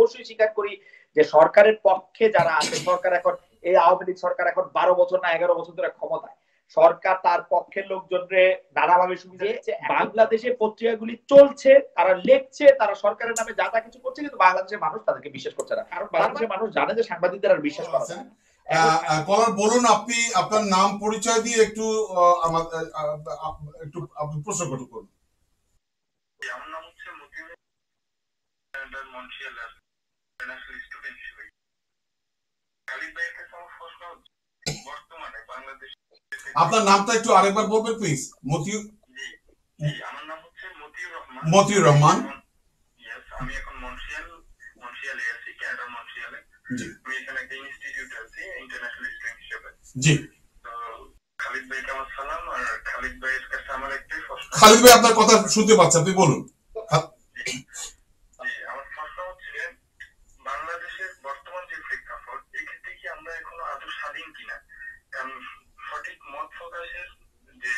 অবশ্যই স্বীকার করি যে সরকারের পক্ষে যারা আছে, সরকার এখন এই আওয়ামী লীগ সরকার এখন 12 বছর না 11 বছর ধরে ক্ষমতায়, সরকার তার পক্ষের লোকজনরে নানাভাবে সুবিধা দিচ্ছে। বাংলাদেশে পত্রিকাগুলি চলছে, তারা লিখছে, তারা সরকারের নামে যা তা কিছু করছে, কিন্তু বাংলাদেশের মানুষ তাদেরকে বিশ্বাস করছে না, কারণ বাংলাদেশের মানুষ জানে যে সাংবাদিকদের আর বিশ্বাস করা যায় না। কলার বলুন, আপনি আপনার নাম পরিচয় দিয়ে একটু আমাদের একটু আপনি প্রশ্ন করুন। আমার নাম হচ্ছে মতিউর মন্ট্রিয়াল ইন্টারন্যাশনাল স্টুডেন্ট হিসেবে। খালিদ ভাইয়ের কাছে আমার প্রশ্ন হচ্ছে, বর্তমানে বাংলাদেশ, আপনার নামটা একটু আরেকবার বলবেন প্লিজ। মতিউর? জি, আমার নাম হচ্ছে মতিউর রহমান। মতিউর রহমান। ইয়েস, আমি এখন মন্ট্রিয়ালে আছি, কানাডার মন্ট্রিয়ালে। জি। আমি এখানে একটা ইনস্টিটিউটে আছি ইন্টারন্যাশনাল স্টুডেন্ট হিসেবে। জি। তো খালিদ ভাইকে আমার সালাম। আর খালিদ ভাইয়ের কাছে আমার একটাই প্রশ্ন। খালিদ ভাই আপনার কথা শুনতে পাচ্ছি, আপনি বলুন। আমার প্রশ্ন হচ্ছে, বাংলাদেশের বর্তমান যে প্রেক্ষাপট, এক্ষেত্রে কি আমরা এখনো আদৌ স্বাধীন কিনা? কারণ সঠিক মত প্রকাশের যে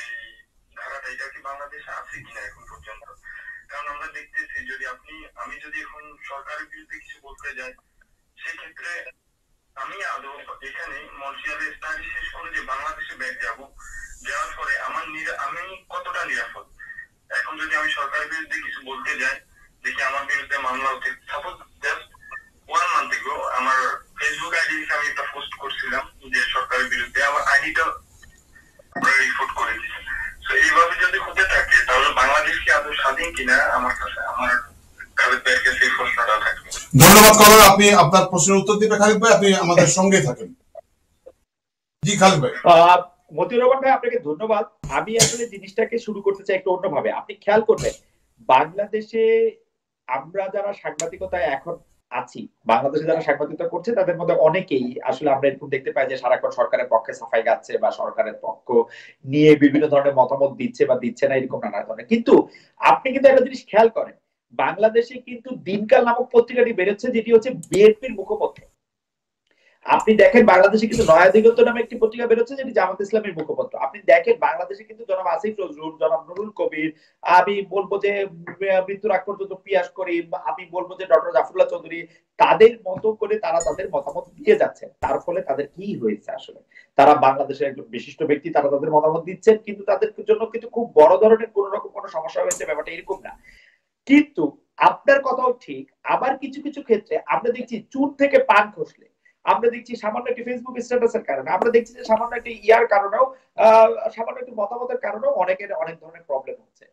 ধারাটা, এটা কি বাংলাদেশে আছে কিনা এখন পর্যন্ত? কারণ আমরা দেখতেছি, যদি আমি যদি এখন সরকারের বিরুদ্ধে কিছু বলতে যাই, সেক্ষেত্রে আমি আদৌ এখানে মন্ট্রিয়ালে স্টাডি শেষ করে যে বাংলাদেশে ব্যাক যাব, যাওয়ার পরে আমি কতটা নিরাপদ? এখন যদি আমি সরকারের বিরুদ্ধে কিছু বলতে যাই, দেখি আমার বিরুদ্ধে মামলা হচ্ছে। সাপোজ জাস্ট 1 মান্থ এগো আমার ফেসবুক আইডি আমি একটা পোস্ট করছিলাম যে সরকারের বিরুদ্ধে, আমার আইডিটা রিপোর্ট করে দিচ্ছে। তো এইভাবে যদি হতে থাকে, তাহলে বাংলাদেশ কি আদৌ স্বাধীন কিনা? আমার কাছে আমার খালিদ ভাইয়ের কাছে এই প্রশ্নটা থাকবে। ধন্যবাদ কলার, আপনি আপনার প্রশ্নের উত্তর দিবে খালিদ ভাই, আপনি আমাদের সঙ্গে থাকেন। জি খালিদ ভাই। মতিউর রহমান ভাই, আপনাকে ধন্যবাদ। আমি আসলে জিনিসটাকে শুরু করতে চাই একটু অন্যভাবে। আপনি খেয়াল করবেন, বাংলাদেশে আমরা যারা সাংবাদিকতায় এখন আছি, বাংলাদেশে যারা সাংবাদিকতা করছে, তাদের মধ্যে অনেকেই আসলে আমরা এরকম দেখতে পাই যে সারাক্ষণ সরকারের পক্ষে সাফাই গাচ্ছে বা সরকারের পক্ষ নিয়ে বিভিন্ন ধরনের মতামত দিচ্ছে বা দিচ্ছে না, এরকম নানা ধরনের। কিন্তু আপনি কিন্তু একটা জিনিস খেয়াল করেন, বাংলাদেশে কিন্তু দিনকাল নামক পত্রিকাটি বেরোচ্ছে, যেটি হচ্ছে বিএনপির মুখপত্র। আপনি দেখেন বাংলাদেশে কিন্তু নয়া দিগন্ত নামে একটি পত্রিকা বেরোচ্ছে, যেটি জামাত ইসলামের মুখপত্র। আপনি দেখেন বাংলাদেশে কিন্তু জনাব আসিফ নজরুল, জনাব নুরুল কবির, আমি বলবো যে মৃত্যুর আগ পর্যন্ত পিয়াস করিম, আমি বলবো যে ডক্টর জাফরুল্লাহ চৌধুরী, তাদের মতো করে তারা তাদের মতামত দিয়ে যাচ্ছেন। তার ফলে তাদের কি হয়েছে? আসলে তারা বাংলাদেশের একজন বিশিষ্ট ব্যক্তি, তারা তাদের মতামত দিচ্ছেন, কিন্তু তাদের জন্য কিন্তু খুব বড় ধরনের কোন রকম কোনো সমস্যা হয়েছে, ব্যাপারটা এরকম না। কিন্তু আপনার কথাও ঠিক, আবার কিছু কিছু ক্ষেত্রে আমরা দেখছি চুন থেকে পান খসলে, আমরা দেখছি সামান্য একটি ফেসবুক স্ট্যাটাসের কারণে, আমরা দেখছি যে সামান্য একটি কারণেও, সামান্য একটি মতামতের কারণেও অনেকের অনেক ধরনের প্রবলেম হচ্ছে।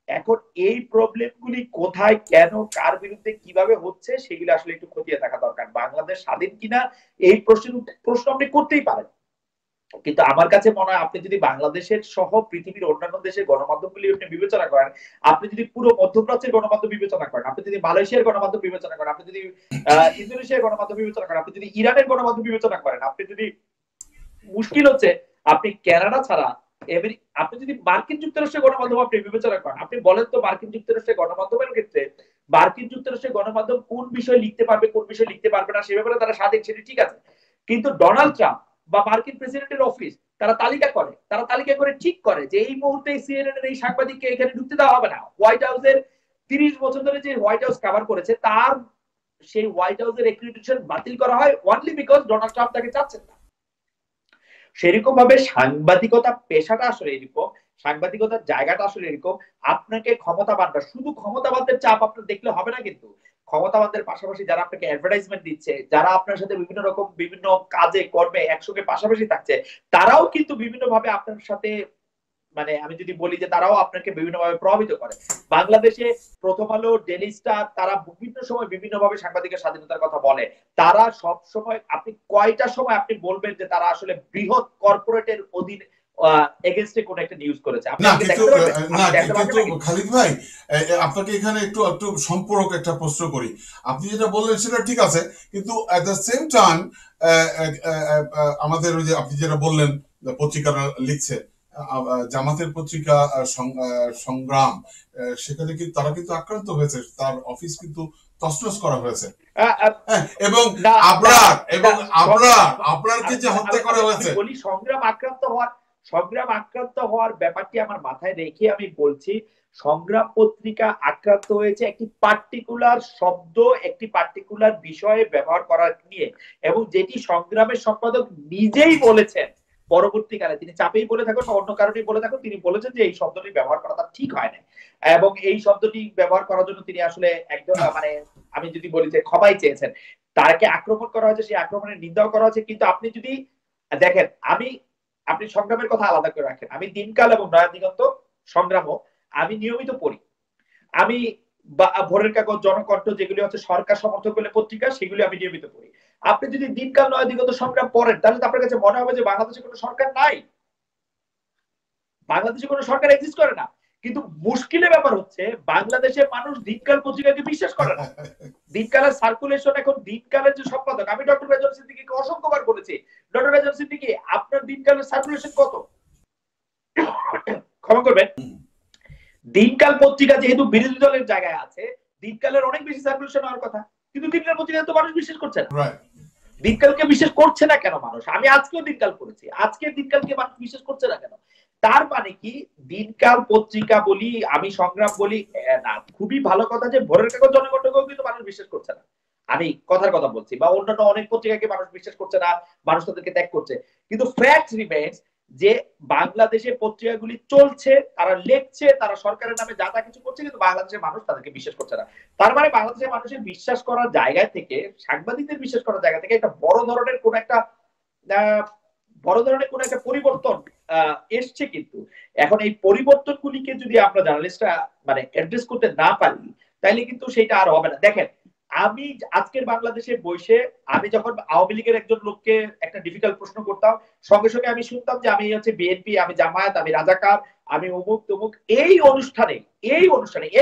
এখন এই প্রবলেমগুলি কোথায়, কেন, কার বিরুদ্ধে, কিভাবে হচ্ছে, সেগুলো আসলে একটু খতিয়ে দেখা দরকার। বাংলাদেশ স্বাধীন কিনা এই প্রশ্ন আপনি করতেই পারেন, কিন্তু আমার কাছে মনে হয় আপনি যদি বাংলাদেশের সহ পৃথিবীর অন্যান্য দেশের গণমাধ্যমগুলি আপনি বিবেচনা করেন, আপনি যদি পুরো মধ্যপ্রাচ্যের গণমাধ্যম বিবেচনা করেন, আপনি যদি মালয়েশিয়ার গণমাধ্যম বিবেচনা করেন, আপনি যদি ইন্দোনেশিয়ার গণমাধ্যম বিবেচনা করেন, আপনি যদি ইরানের গণমাধ্যম বিবেচনা করেন, আপনি যদি, মুশকিল হচ্ছে আপনি কানাডা ছাড়া আপনি যদি মার্কিন যুক্তরাষ্ট্রের গণমাধ্যম আপনি বিবেচনা করেন, আপনি বলেন তো মার্কিন যুক্তরাষ্ট্রের গণমাধ্যমের ক্ষেত্রে মার্কিন যুক্তরাষ্ট্রের গণমাধ্যম কোন বিষয় লিখতে পারবে, কোন বিষয় লিখতে পারবে না, সে ব্যাপারে তারা স্বাধীন, সেটা ঠিক আছে। কিন্তু ডোনাল্ড ট্রাম্প বা মার্কিন প্রেসিডেন্টের অফিস তারা তালিকা করে ঠিক করে যে এই মুহূর্তে সিএনএন এর এই সাংবাদিককে এখানে ঢুকতে দেওয়া হবে না। হোয়াইট হাউসের 30 বছর ধরে যে হোয়াইট হাউস কভার করেছে, তার সেই হোয়াইট হাউসের অ্যাক্রিডিটেশন বাতিল করা হয় অনলি বিকজ ডোনাল্ড ট্রাম্প তাকে চাচ্ছেন না। সেরকম ভাবে সাংবাদিকতা পেশাটা আসলে এরকম, সাংবাদিকতার জায়গাটা আসলে এরকম। আপনাকে ক্ষমতাবানরা, শুধু ক্ষমতাবানদের চাপ আপনার দেখলে হবে না, কিন্তু ক্ষমতাবানদের পাশাপাশি যারা আপনাকে অ্যাডভার্টাইজমেন্ট দিচ্ছে, যারা আপনার সাথে বিভিন্ন রকম বিভিন্ন কাজে কর্মে একসঙ্গে পাশাপাশি থাকছে, তারাও কিন্তু বিভিন্ন ভাবে আপনার সাথে, মানে আমি যদি বলি যে তারাও আপনাকে বিভিন্নভাবে প্রভাবিত করে। বাংলাদেশে প্রথম আলো, ডেইলি স্টার, তারা বিভিন্ন সময় বিভিন্নভাবে সাংবাদিকের স্বাধীনতার কথা বলে। তারা সব সময়, আপনি কয়টা সময় আপনি বলবেন যে তারা আসলে বৃহৎ কর্পোরেটের অধীনে এগেইনস্টে কোন একটা নিউজ করেছে? না কিন্তু খালিদ ভাই, আপনাকে এখানে একটু সম্পূরক একটা প্রশ্ন করি। আপনি যেটা বললেন সেটা ঠিক আছে, কিন্তু এট দ্য সেম টাইম আমাদের ওই যে আপনি যেটা বললেন পত্রিকারা লিখছে, জামাতের পত্রিকা সংগ্রাম, সেখানে কিন্তু তারা কিন্তু আক্রান্ত হয়েছে, তার অফিস কিন্তু তছনছ করা হয়েছে, এবং আবরারকে যে হত্যা করা হয়েছে। বলি সংগ্রাম আক্রান্ত হওয়ার ব্যাপারটি আমার মাথায় রেখে আমি বলছি, সংগ্রাম পত্রিকা আক্রান্ত হয়েছে একটি পার্টিকুলার শব্দ, একটি পার্টিকুলার বিষয়ে ব্যবহার করার নিয়ে, এবং যেটি সংগ্রামের সম্পাদক নিজেই বলেছেন পরবর্তীকালে, তিনি চাপেই বলে থাকুন বা অন্য কারণেই বলে থাকুন, তিনি বলেছেন যে এই শব্দটি ব্যবহার করা তার ঠিক হয় না, এবং এই শব্দটি ব্যবহার করার জন্য তিনি আসলে একদম মানে আমি যদি বলি যে ক্ষমাই চেয়েছেন। তাকে আক্রমণ করা হয়েছে, সেই আক্রমণের নিন্দাও করা হয়েছে। কিন্তু আপনি যদি দেখেন, আপনি সংগ্রামের কথা আলাদা করে রাখেন, আমি দিনকাল এবং নয়া দিগন্ত সংগ্রামও আমি নিয়মিত পড়ি। আমি ভোরের কাগজ, জনকণ্ঠ, যেগুলি হচ্ছে সরকার সমর্থক বলে পত্রিকা, সেগুলি আমি নিয়মিত পড়ি। আপনি যদি দিনকাল নয়া দিগন্ত সংগ্রাম পড়েন, তাহলে তো আপনার কাছে মনে হবে যে বাংলাদেশে কোনো সরকার নাই, বাংলাদেশে কোনো সরকার এক্সিস্ট করে না। কিন্তু মুশকিলের ব্যাপার হচ্ছে বাংলাদেশের মানুষ দিনকাল পত্রিকাকে বিশ্বাস করে না। দিনকালের সার্কুলেশন, এখন দিনকালের যে সম্পাদক, আমি ডক্টর রেজাউল সিদ্দিকীকে অসংখ্যবার বলেছি, ডক্টর রেজাউল সিদ্দিকী আপনার দিনকালের সার্কুলেশন কত? ক্ষমা করবেন, দিনকাল পত্রিকা যেহেতু বিরোধী দলের জায়গায় আছে, দিনকালের অনেক বেশি সার্কুলেশন হওয়ার কথা, কিন্তু দিনকাল পত্রিকা তো মানুষ বিশ্বাস করছে না। দিনকালকে বিশ্বাস করছে না কেন মানুষ? আমি আজকেও দিনকাল পড়েছি, আজকের দিনকালকে মানুষ বিশ্বাস করছে না কেন? তার মানে কি দিনকাল পত্রিকা বলি, আমি সংগ্রাম বলি না, খুবই ভালো কথা যে ভোরের কাগজ, জনকণ্ঠকেও কিন্তু মানুষ বিশ্বাস করছে না, আমি কথার কথা বলছি, বা অন্যান্য অনেক পত্রিকাকে মানুষ বিশ্বাস করছে না, মানুষ তাদেরকে ত্যাগ করছে। কিন্তু ফ্যাক্ট রিমেইনস যে বাংলাদেশের পত্রিকাগুলি চলছে, তারা লেখছে, তারা সরকারের নামে যা তা কিছু করছে, কিন্তু বাংলাদেশের মানুষ তাদেরকে বিশ্বাস করছে না। তার মানে বাংলাদেশের মানুষের বিশ্বাস করার জায়গা থেকে, সাংবাদিকদের বিশ্বাস করার জায়গা থেকে একটা বড় ধরনের কোন একটা পরিবর্তন এসছে। কিন্তু এখন এই পরিবর্তনগুলিকে যদি আমরা জার্নালিস্টরা মানে অ্যাড্রেস করতে না পারি, তাহলে কিন্তু সেটা আর হবে না। দেখেন, আমি আজকের বাংলাদেশে বসে আমি যখন আওয়ামী লীগের একজন লোককে একটা ডিফিকাল্ট প্রশ্ন করতাম, সঙ্গে সঙ্গে আমি শুনতাম যে আমি হচ্ছে বিএনপি, আমি জামায়াত, আমি রাজাকার, আমি অমুক তমুক। এই অনুষ্ঠানে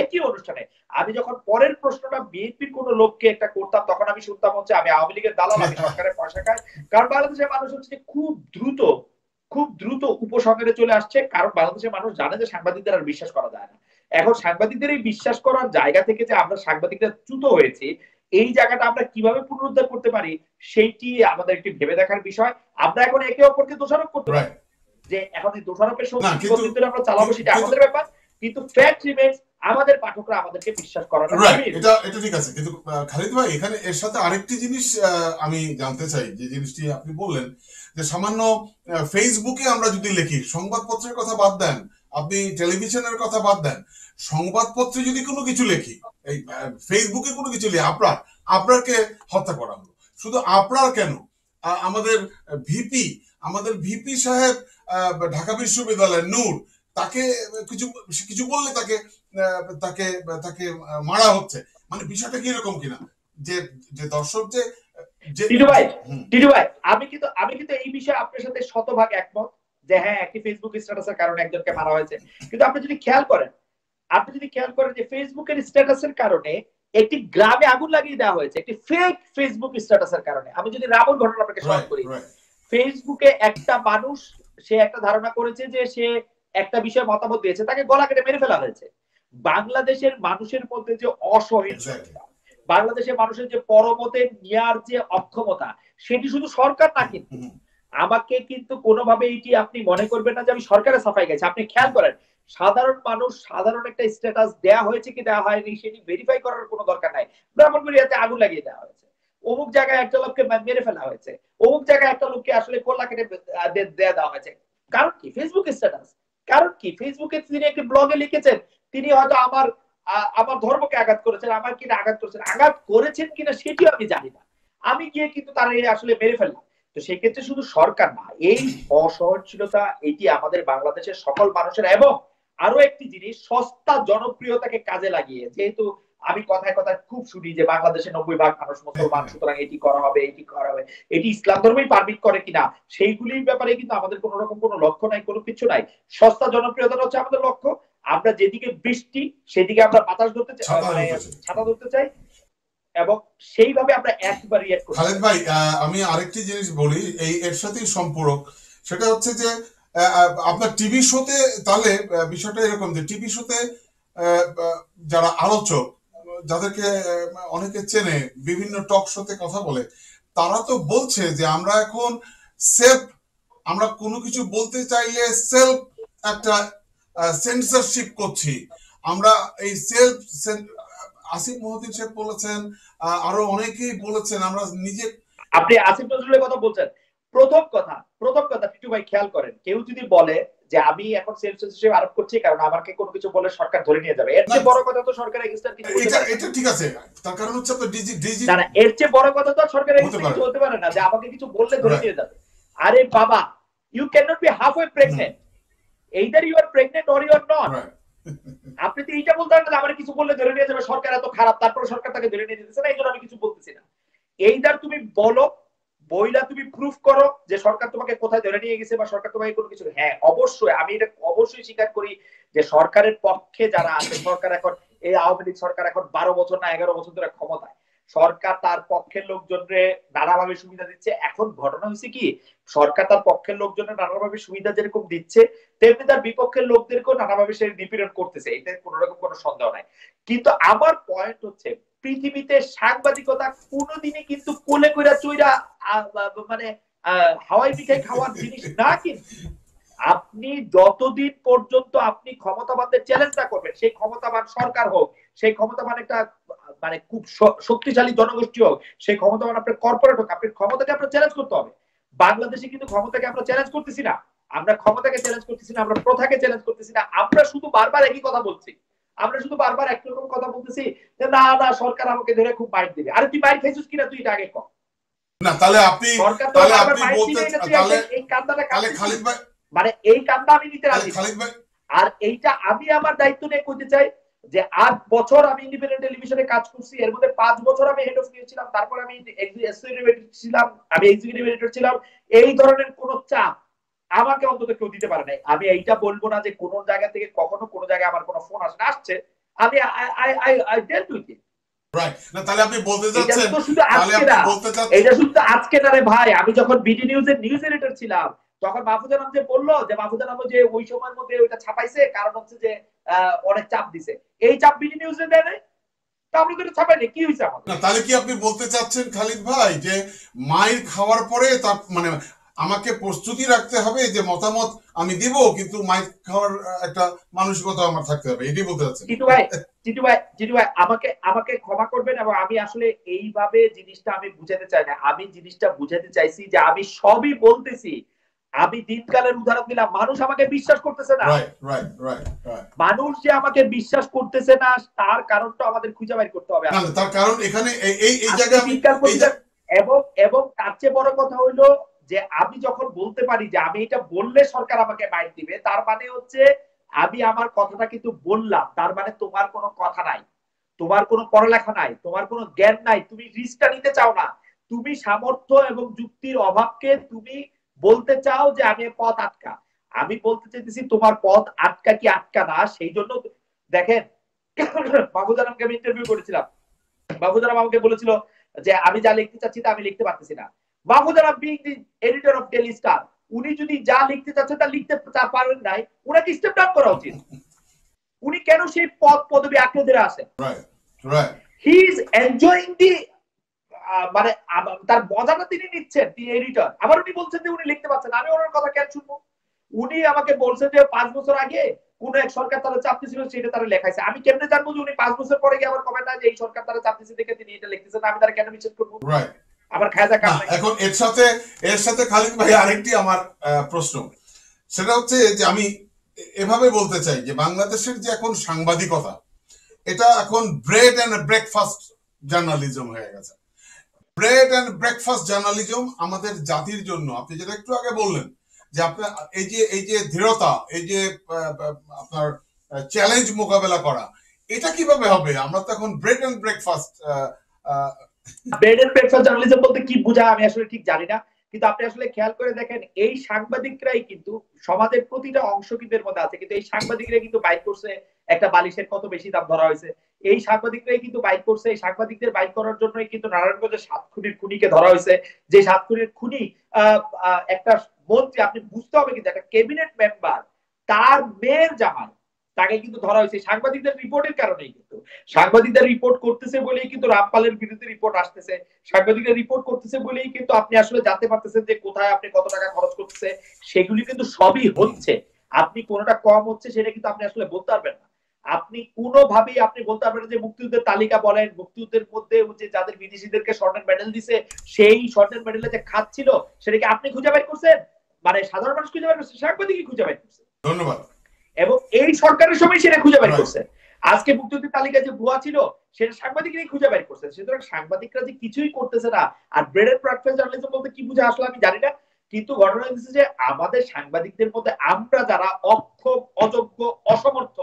একই অনুষ্ঠানে আমি যখন পরের প্রশ্নটা বিএনপির কোন লোককে একটা করতাম, তখন আমি শুনতাম হচ্ছে আমি আওয়ামী লীগের দালাল, আমি সরকারের পয়সা খাই। কারণ বাংলাদেশের মানুষ হচ্ছে খুব দ্রুত উপসংহারে চলে আসছে, কারণ বাংলাদেশের মানুষ জানে যে সাংবাদিকদের আর বিশ্বাস করা যায় না। এখন সাংবাদিকদের এই বিশ্বাস করার জায়গা থেকে যে আমরা সাংবাদিকরা চ্যুত হয়েছি, এই জায়গাটা আমরা কিভাবে পুনরুদ্ধার করতে পারি, সেইটি আমাদের একটি ভেবে দেখার বিষয়। আমরা এখন একে অপরকে দোষারোপ করতে পারি, যে এখন এই দোষারোপের সঙ্গে আমরা চালাবো, সেটা আমাদের ব্যাপার। কিন্তু ফ্যাক্ট রিমেইনস আমাদের পাঠকরা আমাদেরকে বিশ্বাস করার। এটা ঠিক আছে। কিন্তু খালিদ ভাই, এখানে এর সাথে আরেকটি জিনিস আমি জানতে চাই, যে জিনিসটি আপনি বললেন যে সামান্য ফেসবুকে আমরা যদি লিখি, সংবাদপত্রের কথা বাদ দেন, আপনি টেলিভিশনের কথা বাদ দেন, সংবাদপত্রে যদি কোনো কিছু লিখি, এই ফেসবুকে কোনো কিছু লিখি, আপনারকে হত্যা করা হলো। শুধু আপনার কেন, আমাদের ভিপি সাহেব ঢাকা বিশ্ববিদ্যালয়ের নূর, তাকে কিছু বললে তাকে মারা হচ্ছে। মানে বিষয়টা কি এরকম কিনা যে দর্শক যে টিটু ভাই, আমি কিন্তু এই বিষয়ে আপনার সাথে শতভাগ একমত যে হ্যাঁ, একটি ফেসবুক স্ট্যাটাসের কারণে একজনকে মারা হয়েছে। কিন্তু আপনি যদি খেয়াল করেন যে ফেসবুকের স্ট্যাটাসের কারণে একটি গ্রামে আগুন লাগিয়ে দেওয়া হয়েছে, একটি ফেক ফেসবুক স্ট্যাটাসের কারণে। আমি যদি রাবণ ঘটনা আপনাকে স্মরণ করি, ফেসবুকে একটা মানুষ, সে একটা ধারণা করেছে যে সে একটা বিষয়ে মতামত দিয়েছে, তাকে গলা কেটে মেরে ফেলা হয়েছে। বাংলাদেশের মানুষের মধ্যে যে অসহিষ্ণুতা, বাংলাদেশের মানুষের যে পরমতে নেওয়ার যে অক্ষমতা, সেটি শুধু সরকার না। কিন্তু আমাকে কিন্তু কোনোভাবে এটি আপনি মনে করবেন না যে আমি সরকারের সাফাই গেছি। আপনি খেয়াল করেন, সাধারণ মানুষ সাধারণ একটা স্ট্যাটাস দেয়া হয়েছে কি দেওয়া হয়নি সেটি ভেরিফাই করার কোনো দরকার নাই। ব্রাহ্মণবাড়িয়াতে আগুন লাগিয়ে দেওয়া হয়েছে, অমুক জায়গায় একটা লোককে মেরে ফেলা হয়েছে, অমুক জায়গায় একটা লোককে আসলে কোল্লা কেটে দেওয়া হয়েছে। কারণ কি? Facebook status. কারণ কি? ফেসবুকে তিনি একটি ব্লগে লিখেছেন, তিনি হয়তো আমার ধর্মকে আঘাত করেছেন, আমার কিনা আঘাত করেছেন কিনা সেটিও আমি জানি না। আমি গিয়ে কিন্তু তারা আসলে মেরে ফেললাম। তো সেক্ষেত্রে শুধু সরকার না, এই অসহনশীলতা এটি আমাদের বাংলাদেশের সকল মানুষের। এবং আরো একটি জিনিস, সস্তা জনপ্রিয়তাকে কাজে লাগিয়ে, যেহেতু আমি কথায় কথায় খুব শুনি যে বাংলাদেশে 90% মানুষ মুসলমান, সুতরাং এটি করা হবে, এটি ইসলাম ধর্মই পারমিট করে কিনা সেইগুলির ব্যাপারে কিন্তু আমাদের কোন রকম কোনো লক্ষ্য নাই, কোনো কিছু নাই। সস্তা জনপ্রিয়তা হচ্ছে আমাদের লক্ষ্য। আমরা যেদিকে বৃষ্টি সেদিকে আমরা বাতাস ধরতে চাই, ছাতা ধরতে চাই, এবং সেইভাবে আমরা একবার রিঅ্যাক্ট করি। খালেদ ভাই, আমি আরেকটি জিনিস বলি, এর সাথেই সম্পূরক। সেটা হচ্ছে যে আপনার টিভি শোতে, তাহলে বিষয়টা এরকম যে টিভি শোতে যারা আলোচক, যাদেরকে অনেকে চেনে, বিভিন্ন টক শোতে কথা বলে, তারা তো বলছে যে আমরা এখন আমরা কোনো কিছু বলতে চাইলে সেলফ একটা সেন্সরশিপ করছি। আমরা এই সেলফ আসিফ মহদিন সাহেব বলেছেন, আরো অনেকেই বলেছেন, আমরা নিজে। আপনি আসিফ নজরুলের কথা বলছেন, প্রথম কথা টিটু ভাই খেয়াল করেন, কেউ যদি বলে যে আমি এখন সেলফ সেন্সরশিপ আরোপ করছি কারণ আমাকে কোনো কিছু বলে সরকার ধরে নিয়ে যাবে, এর চেয়ে বড় কথা তো সরকার এগেইনস্ট কিছু বলতে পারে না। এটা ঠিক আছে, তার কারণ হচ্ছে তো ডিজি না, এর চেয়ে বড় কথা তো সরকার এগেইনস্ট কিছু হতে পারে না যে আমাকে কিছু বললে ধরে নিয়ে যাবে। আরে বাবা, you can not be halfway pregnant, either you are pregnant or you are not. আপনি তো এইটা বলতে পারেন না আমার কিছু বললে ধরে নিয়ে যাবে, সরকার এত খারাপ, তারপর সরকার তাকে ধরে নিয়ে যেতেছে না, এই জন্য আমি কিছু বলতেছি না। এইদার তুমি বলো, বইলা তুমি প্রুফ করো যে সরকার তোমাকে কোথায় ধরে নিয়ে গেছে বা সরকার তোমাকে কোনো কিছু। হ্যাঁ অবশ্যই আমি এটা অবশ্যই স্বীকার করি যে সরকারের পক্ষে যারা আছে, সরকার এখন এই আওয়ামী লীগ সরকার এখন 12 বছর না 11 বছর ধরে ক্ষমতায়, সরকার তার পক্ষের লোকজনরে নানাভাবে সুবিধা দিচ্ছে। এখন ঘটনা হয়েছে কি, সরকার তার পক্ষের লোকজনের নানাভাবে সুবিধা যেরকম দিচ্ছে তেমনি তার বিপক্ষের লোকদেরকেও নানাভাবে সে নিপীড়ন করতেছে, এটা কোনো রকম কোনো সন্দেহ নাই। কিন্তু আমার পয়েন্ট হচ্ছে পৃথিবীতে সাংবাদিকতা কোনোদিনই কিন্তু কোলে কইরা চইরা মানে হাওয়াই পিঠাই খাওয়ার জিনিস না। কিন্তু আপনি যতদিন পর্যন্ত আপনি ক্ষমতাবানদের চ্যালেঞ্জ না করবেন, সেই ক্ষমতাবান সরকার হোক, সেই ক্ষমতাবান একটা মানে খুব শক্তিশালী জনগোষ্ঠী হোক, সেই ক্ষমতাবান আপনার কর্পোরেট হোক, আপনি ক্ষমতাকে আপনার চ্যালেঞ্জ করতে হবে। বাংলাদেশে কিন্তু ক্ষমতাকে আমরা চ্যালেঞ্জ করতেছি না, আমরা ক্ষমতাকে চ্যালেঞ্জ করতেছি না, আমরা প্রথাকে চ্যালেঞ্জ করতেছি না, আমরা শুধু বারবার একই কথা বলছি। আমরা শুধু বারবার একরকম কথা বলতেছি যে না না সরকার আমাকে ধরে খুব মাইর দিবে। আরে তুই মাইর খাইছিস কিনা তুই এটা আগে কর না, তাহলে আপনি বলতে এই কান্দাটা খালিদ ভাই মানে এই কান্দা আমি নিতে রাজি। আর এইটা আমি আমার দায়িত্ব নিয়ে কইতে চাই যে 8 বছর আমি ইন্ডিপেন্ডেন্ট টেলিভিশনে কাজ করছি, এর মধ্যে 5 বছর আমি হেড অফ নিউজ ছিলাম, তারপর আমি এক্সিকিউটিভ এডিটর ছিলাম, আমি এক্সিকিউটিভ এডিটর ছিলাম। এই ধরনের কোন চাপ আমাকে অন্তত কেউ দিতে পারে নাই। আমি এইটা বলবো না যে কোন জায়গা থেকে কখনো কোন জায়গায় আমার কোনো ফোন আসছে, আমি আই ডেল্ট উইথ ইট। রাইট, না তাহলে আপনি বলতে যাচ্ছেন এটা শুধু আজকে না রে ভাই, আমি যখন বিডি নিউজের নিউজ এডিটর ছিলাম তখন মাহফুজা নাম যে বললো যে মাহফুজা নাম যে ওই সময়ের মধ্যে ওইটা ছাপাইছে, কারণ হচ্ছে যে অনেক চাপ দিছে, এই চাপ বিডি নিউজে দেয় নাই, তা আমরা তো এটা ছাপাইনি, কি হইছে আমাদের? না তাহলে কি আপনি বলতে চাচ্ছেন খালিদ ভাই যে মাইর খাওয়ার পরে তার মানে আমাকে প্রস্তুতি রাখতে হবে যে মতামত আমি দিব, কিন্তু মাইর খাওয়ার একটা মানসিকতা আমার থাকতে হবে, এটাই বলতে চাচ্ছেন? জিতু ভাই আমাকে ক্ষমা করবেন, এবং আমি আসলে এইভাবে জিনিসটা আমি বুঝাতে চাই না। আমি জিনিসটা বুঝাতে চাইছি যে আমি সবই বলতেছি, আমি দিনকালের উদাহরণ দিলাম, মানুষ আমাকে বিশ্বাস করতেছে না। মানুষ যে আমাকে বিশ্বাস করতেছে না তার কারণটা আমাদের খুঁজে বের করতে হবে। তার কারণ এখানে এই জায়গায় এবং তার চেয়ে বড় কথা হইলো যে আমি যখন বলতে পারি যে আমি এটা বললে সরকার আমাকে মাইর দিবে, তার মানে হচ্ছে আমি আমার কথাটা কিন্তু বললাম, তার মানে তোমার কোনো কথা নাই, তোমার কোনো পড়ালেখা নাই, তোমার কোনো জ্ঞান নাই, তুমি রিস্কটা নিতে চাও না, তুমি সামর্থ্য এবং যুক্তির অভাবকে তুমি বলতে চাও যে আমি পথ আটকা। আমি বলতে চাইতেছি তোমার পথ আটকা কি আটকা না, সেই জন্য দেখেন মাহফুজ আলমকে আমি ইন্টারভিউ করেছিলাম, মাহফুজ আলম আমাকে বলেছিল যে আমি যা লিখতে চাচ্ছি তা আমি লিখতে পারতেছি না। Mahfuz Alam being the editor of daily star, উনি যদি যা লিখতে চাচ্ছেন তা লিখতে পারেন নাই, উনাকে স্টেপ ডাউন করা উচিত। উনি কেন সেই পদ পদবি আঁকড়ে ধরে আছেন? হি ইজ এনজয়িং দি মানে তার মজাটা তিনি নিচ্ছেন, তিনি এডিটর। আবার উনি বলছেন যে উনি লিখতে পারছেন, আমি ওনার কথা কেন শুনবো? উনি আমাকে বলছেন যে 5 বছর আগে কোন এক সরকার তারা চাপ দিছিল সেটা তারা লেখাইছে। আমি কেমনে জানবো যে উনি 5 বছর পরে গিয়ে আবার কমেন্ট না যে এই সরকার তারা চাপ দিছে দেখে তিনি এটা লিখতেছেন, আমি তারা কেন বিশ্বাস করবো? আমার খায়দা কাম নাই। এখন এর সাথে খালিদ ভাই আরেকটি আমার প্রশ্ন, সেটা হচ্ছে যে আমি এভাবে বলতে চাই যে বাংলাদেশের যে এখন সাংবাদিকতা, এটা এখন ব্রেড এন্ড ব্রেকফাস্ট জার্নালিজম হয়ে গেছে। ব্রেড এন্ড ব্রেকফাস্ট জার্নালিজম আমাদের জাতির জন্য, আপনি যেটা একটু আগে বললেন যে আপনার এই যে দৃঢ়তা, এই যে আপনার চ্যালেঞ্জ মোকাবেলা করা, এটা কিভাবে হবে? আমরা তো এখন ব্রেড এন্ড ব্রেকফাস্ট জার্নালিজম বলতে কি বোঝায় আমি আসলে ঠিক জানি না, কিন্তু আপনি আসলে খেয়াল করে দেখেন এই সাংবাদিকরাই কিন্তু সমাজের প্রতিটা অংশ কিন্তু এর মধ্যে আছে, কিন্তু এই সাংবাদিকরাই কিন্তু বাইক করছে একটা বালিশের কত বেশি দাম ধরা হয়েছে, এই সাংবাদিকরাই কিন্তু বাইক করছে, এই সাংবাদিকদের বাইক করার জন্যই কিন্তু নারায়ণগঞ্জের 7 খুনির খুনিকে ধরা হয়েছে, যে 7 খুনির খুনি একটা মন্ত্রী, আপনি বুঝতে হবে কিন্তু একটা ক্যাবিনেট মেম্বার তার মেয়ের জামাই, তাকে কিন্তু ধরা হয়েছে সাংবাদিকদের রিপোর্টের কারণেই। কিন্তু সাংবাদিকদের রিপোর্ট করতেছে বলেই কিন্তু রামপালের বিরুদ্ধে রিপোর্ট আসতেছে, সাংবাদিকরা রিপোর্ট করতেছে বলেই কিন্তু আপনি আসলে জানতে পারতেছেন যে কোথায় আপনি কত টাকা খরচ করতেছে, সেগুলি কিন্তু সবই হচ্ছে। আপনি কোনটা কম হচ্ছে সেটা কিন্তু আপনি আসলে বলতে পারবেন না। আপনি কোনোভাবেই আপনি বলতে পারবেন যে মুক্তিযুদ্ধের তালিকা বলেন, মুক্তিযুদ্ধের মধ্যে যে যাদের বিদেশিদেরকে স্বর্ণের মেডেল দিছে সেই স্বর্ণের মেডেলে যে খাচ্ছিল সেটাকে আপনি খুঁজে বের করছেন? মানে সাধারণ মানুষ খুঁজে বের করছে, সাংবাদিকই খুঁজে বের করছে। ধন্যবাদ। এবং এই সরকারের সময় সেটা খুঁজে বের করছে। আজকে মুক্তিযুদ্ধের তালিকা যে ভুয়া ছিল সেটা সাংবাদিকরাই খুঁজে বের করছে। সুতরাং সাংবাদিকরা যে কিছুই করতেছে না, আর ব্রেড এন্ড প্র্যাকটিস জার্নালিজম বলতে কি বুঝে আসলে আমি জানি না, কিন্তু ঘটনা হচ্ছে যে আমাদের সাংবাদিকদের মধ্যে আমরা যারা অক্ষম, অযোগ্য, অসমর্থ,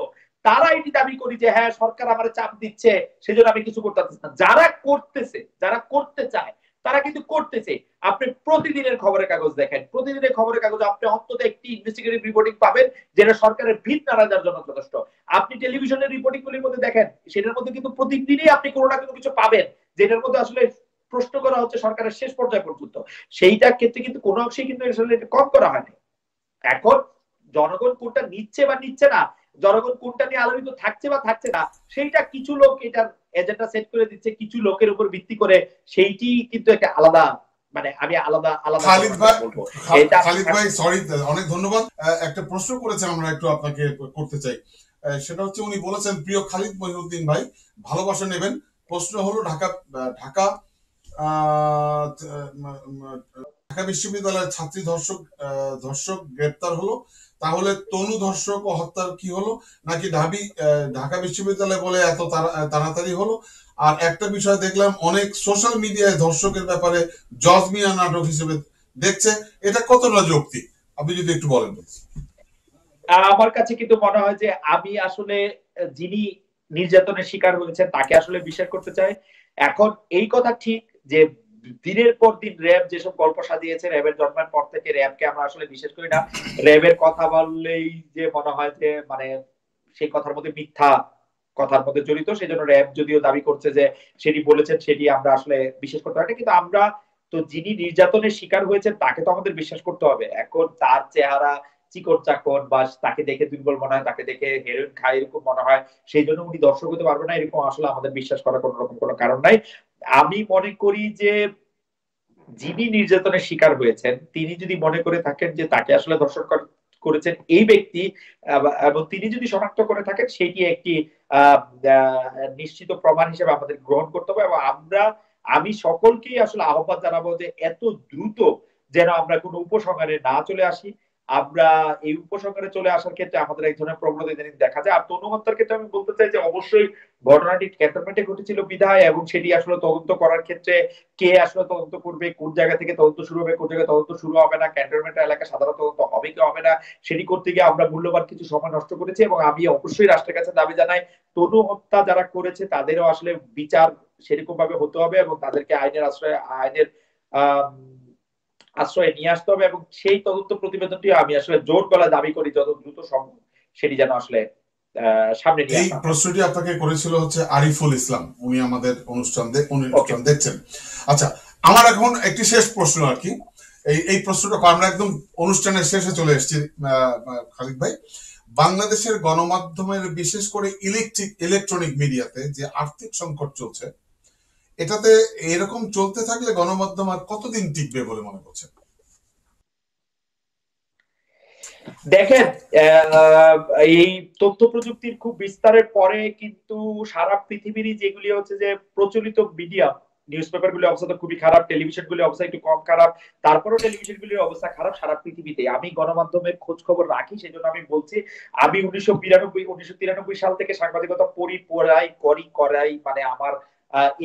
তারা এটি দাবি করি যে হ্যাঁ সরকার আমার চাপ দিচ্ছে সেজন্য আমি কিছু করতে পারতেছি না। যারা করতেছে, যারা করতে চায় তারা কিন্তু করতেছে। আপনি প্রতিদিনের খবরের কাগজ দেখেন, প্রতিদিনের খবরের কাগজে আপনি অন্তত একটি ইনভেস্টিগেটিভ রিপোর্টিং পাবেন যেটা সরকারের ভিত নাড়ানোর জন্য যথেষ্ট। আপনি টেলিভিশনের রিপোর্টিং গুলির মধ্যে দেখেন, সেটার মধ্যে কিন্তু প্রতিদিনই আপনি কোনো না কোনো কিছু পাবেন যেটার মধ্যে আসলে প্রশ্ন করা হচ্ছে সরকারের শেষ পর্যায় পর্যন্ত। সেইটার ক্ষেত্রে কিন্তু কোনো অংশেই কিন্তু আসলে কম করা হয়নি। এখন জনগণ কোনটা নিচ্ছে বা নিচ্ছে না, জনগণ কোনটা নিয়ে আলোচিত থাকছে বা থাকছে না, সেইটা কিছু লোক এটার এজেন্ডা সেট করে দিচ্ছে কিছু লোকের উপর ভিত্তি করে, সেইটি কিন্তু একটা আলাদা, মানে আমি আলাদা আলাদা খালিদ ভাই বলবো। খালিদ ভাই সরি, অনেক ধন্যবাদ। একটা প্রশ্ন করেছে আমরা একটু আপনাকে করতে চাই, সেটা হচ্ছে উনি বলেছেন প্রিয় খালিদ মহিউদ্দিন ভাই ভালোবাসা নেবেন। প্রশ্ন হলো ঢাকা ঢাকা ঢাকা বিশ্ববিদ্যালয়ের ছাত্রী ধর্ষক গ্রেপ্তার হলো, তাহলে তনু ধর্ষক ও হত্যার কি হলো, নাকি ঢাকা বিশ্ববিদ্যালয় বলে এত তাড়াতাড়ি হলো? আর একটা বিষয় দেখলাম অনেক সোশ্যাল মিডিয়ায় ধর্ষকের ব্যাপারে জজ মিয়া নাটক হিসেবে দেখছে, এটা কতটা যৌক্তিক আপনি যদি একটু বলেন। আমার কাছে কিন্তু মনে হয় যে আমি আসলে যিনি নির্যাতনের শিকার হয়েছে তাকে আসলে বিশ্বাস করতে চাই। এখন এই কথা ঠিক যে দিনের পর দিন র্যাব যেসব গল্প সাজিয়েছে, র্যাবের জন্মের পর থেকে র্যাবকে আমরা আসলে বিশ্বাস করি না। র্যাবের কথা বললেই যে মনে হয় যে মানে সেই কথার মধ্যে মিথ্যা কথার মধ্যে জড়িত, সেই জন্য র্যাব যদিও দাবি করছে যে সেটি বলেছেন সেটি আমরা আসলে বিশ্বাস করতে পারি না। কিন্তু আমরা তো যিনি নির্যাতনের শিকার হয়েছেন তাকে তো আমাদের বিশ্বাস করতে হবে। এখন তার চেহারা চিকন চাকন বা তাকে দেখে দুর্বল মনে হয়, তাকে দেখে হেরোইন খায় এরকম মনে হয়, সেই জন্য উনি দর্শক হতে পারবে না, এরকম আসলে আমাদের বিশ্বাস করার কোন রকম কোনো কারণ নাই। আমি মনে করি যে যিনি নির্যাতনের শিকার হয়েছেন তিনি যদি মনে করে থাকেন যে তাকে আসলে দর্শক করেছেন এই ব্যক্তি, এবং তিনি যদি শনাক্ত করে থাকেন সেটি একটি নিশ্চিত প্রমাণ হিসেবে আমাদের গ্রহণ করতে হবে। এবং আমি সকলকেই আসলে আহ্বান জানাবো যে এত দ্রুত যেন আমরা কোনো উপসংহারে না চলে আসি। আমরা এই উপসংহারে চলে আসার ক্ষেত্রে আমাদের এক ধরনের প্রবণতা ইদানিং দেখা যায়। আর তনু হত্যার ক্ষেত্রে আমি বলতে চাই যে অবশ্যই ঘটনাটি ক্যান্টনমেন্টে ঘটেছিল বিধায়, এবং সেটি আসলে তদন্ত করার ক্ষেত্রে কে আসলে তদন্ত করবে, কোন জায়গা থেকে তদন্ত শুরু হবে, কোন জায়গায় তদন্ত শুরু হবে না, ক্যান্টনমেন্ট এলাকা সাধারণ তদন্ত হবে কি হবে না, সেটি করতে গিয়ে আমরা মূল্যবান কিছু সময় নষ্ট করেছি। এবং আমি অবশ্যই রাষ্ট্রের কাছে দাবি জানাই তনু হত্যা যারা করেছে তাদেরও আসলে বিচার সেরকম ভাবে হতে হবে এবং তাদেরকে আইনের আশ্রয়ে নিয়ে আসতে হবে। এবং সেই তদন্ত প্রতিবেদনটি আমি আসলে জোর গলায় দাবি করি যত দ্রুত সম্ভব সেটি যেন আসলে সামনে নিয়ে আসা। এই প্রশ্নটি আপনাকে করেছিল হচ্ছে আরিফুল ইসলাম, উনি আমাদের অনুষ্ঠান দেখছেন। আচ্ছা, আমার এখন একটি শেষ প্রশ্ন আর কি, এই প্রশ্নটা আমরা একদম অনুষ্ঠানের শেষে চলে এসেছি। খালিদ ভাই, বাংলাদেশের গণমাধ্যমের বিশেষ করে ইলেকট্রনিক মিডিয়াতে যে আর্থিক সংকট চলছে, এটাতে এরকম চলতে থাকলে গণমাধ্যম আর কতদিন টিকবে বলে মনে করছেন? দেখেন, এই তথ্য প্রযুক্তির খুব বিস্তারের পরে কিন্তু সারা পৃথিবীরই যেগুলি হচ্ছে যে প্রচলিত মিডিয়া, নিউজ পেপার গুলির অবস্থা তো খুবই খারাপ, টেলিভিশন গুলির অবস্থা একটু কম খারাপ, তারপরেও টেলিভিশন গুলির অবস্থা খারাপ সারা পৃথিবীতে। আমি গণমাধ্যমের খোঁজ খবর রাখি, সেই জন্য আমি বলছি আমি 1993 সাল থেকে সাংবাদিকতা করাই মানে আমার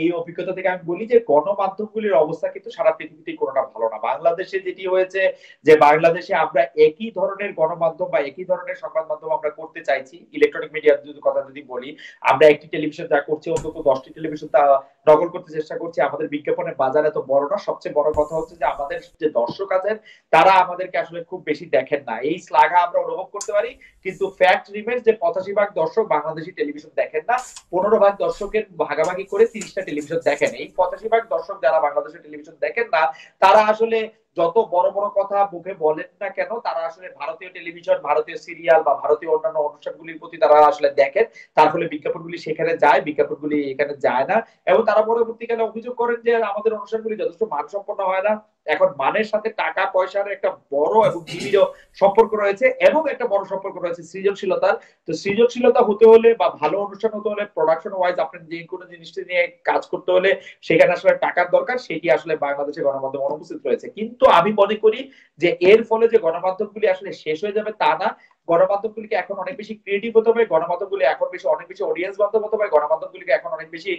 এই অভিজ্ঞতা থেকে আমি বলি যে গণমাধ্যমগুলির অবস্থা কিন্তু সারা পৃথিবীতে কোনোটা ভালো না। বাংলাদেশে যেটি হয়েছে যে বাংলাদেশে আমরা একই ধরনের গণমাধ্যম বা একই ধরনের সংবাদ মাধ্যম আমরা করতে চাইছি। ইলেকট্রনিক মিডিয়ার কথা যদি বলি, আমরা একটি টেলিভিশন যা করছি অন্তত 10টি টেলিভিশন তা নকল করতে চেষ্টা করছি। আমাদের বিজ্ঞাপনের বাজার এত বড় না। সবচেয়ে বড় কথা হচ্ছে যে আমাদের যে দর্শক আছেন তারা আমাদেরকে আসলে খুব বেশি দেখেন না। এই শ্লাঘা আমরা অনুভব করতে পারি, কিন্তু ফ্যাক্ট রিমেন্স যে 85% দর্শক বাংলাদেশি টেলিভিশন দেখেন না, 15% দর্শকের ভাগাভাগি করে 30টা টেলিভিশন দেখেন। এই 85% দর্শক যারা বাংলাদেশের টেলিভিশন দেখেন না তারা আসলে যত বড় বড় কথা মুখে বলেন না কেন, তারা আসলে ভারতীয় টেলিভিশন, ভারতীয় সিরিয়াল বা ভারতীয় অন্যান্য অনুষ্ঠানগুলির প্রতি তারা আসলে দেখেন। তার ফলে বিজ্ঞাপনগুলি সেখানে যায়, বিজ্ঞাপনগুলি এখানে যায় না। এবং তারা পরবর্তীকালে অভিযোগ করেন যে আমাদের অনুষ্ঠানগুলি যথেষ্ট মানসম্পন্ন হয় না, এখন মানের সাথে টাকা পয়সার একটা বড় এবং নিবিড় সম্পর্ক রয়েছে, এবং একটা বড় সম্পর্ক রয়েছে সৃজনশীলতার। তো সৃজনশীলতা হতে হলে বা ভালো অনুষ্ঠান হতে হলে, প্রোডাকশন ওয়াইজ আপনার যে কোনো জিনিসটা নিয়ে কাজ করতে হলে সেখানে আসলে টাকার দরকার, সেটি আসলে বাংলাদেশে গণমাধ্যম অনুপস্থিত রয়েছে। কিন্তু আমি মনে করি যে এর ফলে যে গণমাধ্যমগুলি আসলে শেষ হয়ে যাবে তা না। গণমাধ্যমগুলিকে এখন অনেক বেশি ক্রিয়েটিভ হতে হবে, গণমাধ্যমগুলি এখন অনেক বেশি অডিয়েন্স বান্ধব হতে হবে, গণমাধ্যমগুলিকে এখন অনেক বেশি,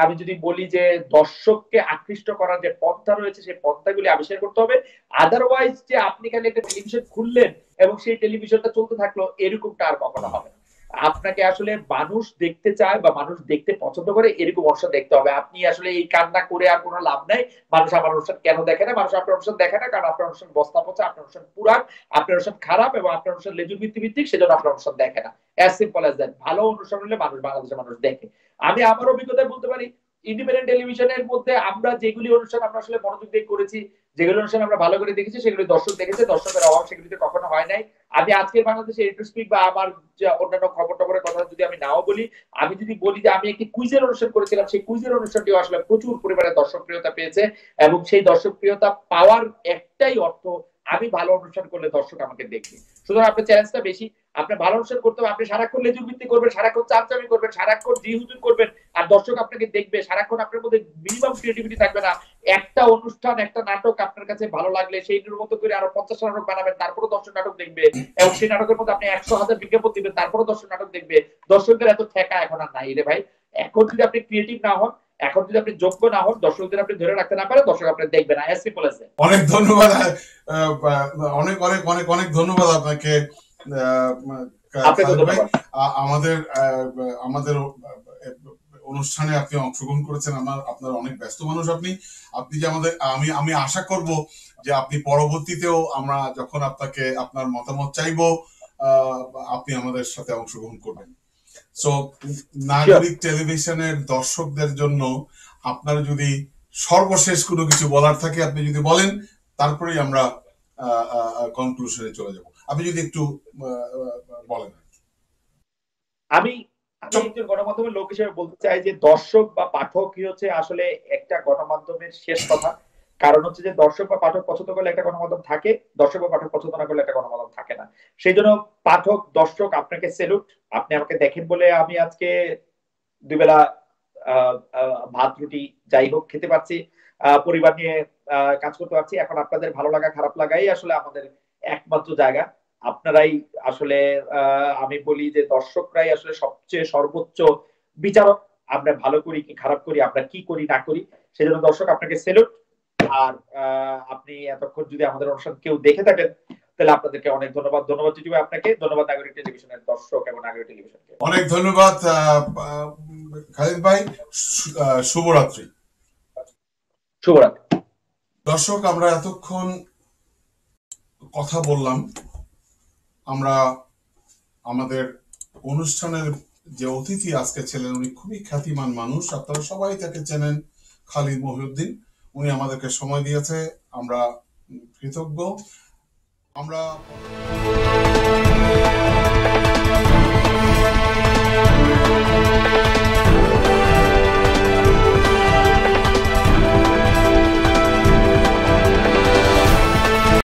আমি যদি বলি যে দর্শককে আকৃষ্ট করার যে পন্থা রয়েছে সেই পন্থাগুলি আবিষ্কার করতে হবে। আদারওয়াইজ যে আপনি খালি একটা টেলিভিশন খুললেন এবং সেই টেলিভিশনটা চলতে থাকলো, এরকমটা আর কখনো হবে না। আপনাকে আসলে মানুষ দেখতে চায় বা মানুষ দেখতে পছন্দ করে এরকম অনুষ্ঠান দেখতে হবে। আপনি আসলে এই কান্না করে আর কোনো লাভ নাই। মানুষ আমার অনুষ্ঠান কেন দেখে না? মানুষ আপনার অনুষ্ঠান দেখে না কারণ আপনার অনুষ্ঠান বস্তা পচা, আপনার অনুষ্ঠান পুরান, আপনার অনুষ্ঠান খারাপ, এবং আপনার অনুষ্ঠান লেজুর ভিত্তিক, সেজন্য আপনার অনুষ্ঠান দেখে না। As simple as that. ভালো অনুষ্ঠান হলে মানুষ, বাংলাদেশের মানুষ দেখে। আমি আমার অভিজ্ঞতায় বলতে পারি, ইন্ডিপেন্ডেন্ট টেলিভিশনের মধ্যে আমরা যেগুলি অনুষ্ঠান আমরা আসলে মনোযোগ দিয়ে করেছি, যেগুলো অনুষ্ঠান আমরা ভালো করে দেখেছি, সেগুলি দর্শক দেখেছে, দর্শকের অভাব সেগুলিতে কখনো হয় নাই। আমি আজকের বাংলাদেশে এটু স্পিক বা আমার অন্যান্য খবর টবরের কথা যদি আমি নাও বলি, আমি যদি বলি যে আমি একটি কুইজের অনুষ্ঠান করেছিলাম, সেই কুইজের অনুষ্ঠানটিও আসলে প্রচুর পরিমাণে দর্শকপ্রিয়তা পেয়েছে, এবং সেই দর্শকপ্রিয়তা পাওয়ার একটাই অর্থ, আমি ভালো অনুষ্ঠান করলে দর্শক আমাকে দেখবে। সুতরাং আপনার চ্যালেঞ্জটা বেশি, আপনি ভালো অনুষ্ঠান করতে হবে, আপনি সারাক্ষণ লেজুর ভিত্তি করবেন, সারাক্ষণ চামচামি করবেন, সারাক্ষণ জি হুজুর করবেন, আর দর্শক আপনাকে দেখবে। সারাক্ষণ আপনার মধ্যে মিনিমাম ক্রিয়েটিভিটি থাকবে না। একটা অনুষ্ঠান, একটা নাটক আপনার কাছে ভালো লাগলে সেইটির মতো করে আরো 50টা নাটক বানাবেন, তারপরে দর্শক নাটক দেখবে, এবং সেই নাটকের মধ্যে আপনি 100,000 বিজ্ঞাপন দিবেন, তারপরে দর্শক নাটক দেখবে। দর্শকদের এত ঠেকা এখন আর নাই রে ভাই। এখন যদি আপনি ক্রিয়েটিভ না হন, এখন যদি আপনি যোগ্য না হন, দর্শকদের আপনি ধরে রাখতে না পারেন, দর্শক আপনি দেখবে না। সিম্পল আছে। অনেক ধন্যবাদ, অনেক অনেক অনেক অনেক ধন্যবাদ আপনাকে ভাই। আমাদের আমাদের অনুষ্ঠানে আপনি অংশগ্রহণ করেছেন। আপনার অনেক ব্যস্ত মানুষ আপনি যে আমাদের, আমি আশা করব যে আপনি পরবর্তীতেও আমরা যখন আপনাকে আপনার মতামত চাইবো, আপনি আমাদের সাথে অংশগ্রহণ করবেন। সো নাগরিক টেলিভিশনের দর্শকদের জন্য আপনার যদি সর্বশেষ কোনো কিছু বলার থাকে আপনি যদি বলেন, তারপরেই আমরা কনক্লুশনে চলে যাব। আপনি যদি একটু বলেন। আমি একজন গণমাধ্যমের লোক হিসেবে বলতে চাই যে দর্শক বা পাঠকই হচ্ছে আসলে একটা গণমাধ্যমের শেষ কথা। কারণ হচ্ছে যে দর্শক বা পাঠক পছন্দ করলে একটা গণমাধ্যম থাকে, দর্শক বা পাঠক পছন্দ না করলে একটা গণমাধ্যম থাকে না। সেই জন্য পাঠক, দর্শক, আপনাকে সেলুট। আপনি আমাকে দেখেন বলে আমি আজকে দুবেলা ভাত রুটি যাই হোক খেতে পারছি, পরিবার নিয়ে কাজ করতে পারছি। এখন আপনাদের ভালো লাগা খারাপ লাগাই আসলে আমাদের একমাত্র জায়গা। আপনারাই আসলে, আমি বলি যে দর্শকরাই আসলে সবচেয়ে সর্বোচ্চ বিচারক। আমরা ভালো করি কি খারাপ করি, আমরা কি করি না করি, সেজন্য দর্শক আপনাকে সেলুট। আর আপনি এতক্ষণ যদি আমাদের অনুষ্ঠান কেউ দেখে থাকেন, তাহলে আপনাদেরকে অনেক ধন্যবাদ। ধন্যবাদ জিজু ভাই আপনাকে, ধন্যবাদ নাগরিক টেলিভিশনের দর্শক এবং নাগরিক টেলিভিশনকে অনেক ধন্যবাদ। খালিদ ভাই, শুভরাত্রি। শুভরাত্রি। দর্শক, আমরা এতক্ষণ কথা বললাম। আমরা আমাদের অনুষ্ঠানের যে অতিথি আজকে ছিলেন, উনি খুবই খ্যাতিমান মানুষ, আপনারা সবাই তাকে চেনেন, খালিদ মহিউদ্দিন। উনি আমাদেরকে সময় দিয়েছে, আমরা কৃতজ্ঞ। আমরা